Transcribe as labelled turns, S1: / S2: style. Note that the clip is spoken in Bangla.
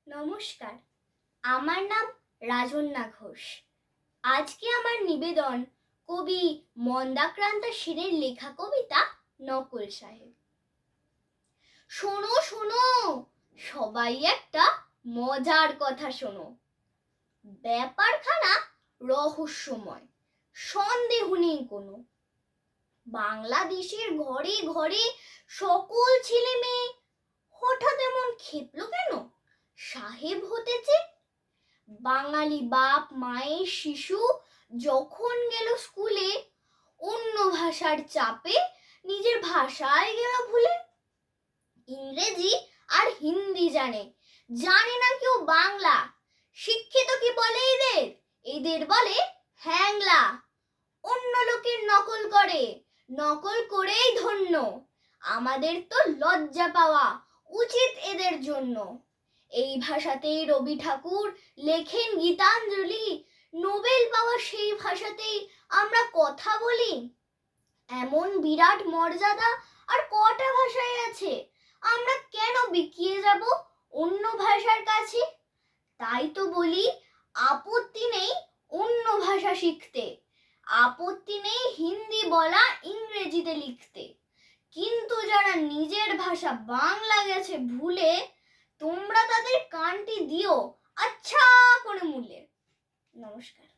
S1: নমস্কার, আমার নাম রাজন্যা ঘোষ। আজকে আমার নিবেদন কবি মন্দাক্রান্ত সেনের লেখা কবিতা নকল সাহেব। শোনো শোনো, সবাই একটা মজার কথা শোনো। ব্যাপারখানা রহস্যময়, সন্দেহ নেই কোনো। বাংলাদেশের ঘরে ঘরে সকল ছেলে মেয়ে হঠাৎ এমন খেপলো কেন সাহেব হতেছে? বাঙালি বাপ মায়ের শিশু যখন গেল স্কুলে, অন্য ভাষার চাপে নিজের ভাষায় গেল ভুলে। ইংরেজি আর হিন্দি জানে, জানে না কেউ বাংলা। শিক্ষিত কি বলে এদের? এদের বলে হ্যাংলা। অন্য লোকের নকল করে, নকল করেই ধন্য। আমাদের তো লজ্জা পাওয়া উচিত এদের জন্য। এই ভাষাতেই রবি ঠাকুর লেখেন গীতাঞ্জলি, নোবেল পাওয়া সেই ভাষাতেই আমরা কথা বলি। এমন বিরাট মর্যাদা আর কটা ভাষায় আছে, আমরা কেন বিকিয়ে যাব অন্য ভাষার কাছে? তাই তো বলি, আপত্তি নেই অন্য ভাষা শিখতে, আপত্তি নেই হিন্দি বলা ইংরেজিতে লিখতে। কিন্তু যারা নিজের ভাষা বাংলা গেছে ভুলে, তোমরা তাদের কানটি দিও আচ্ছা করে মূলে। নমস্কার।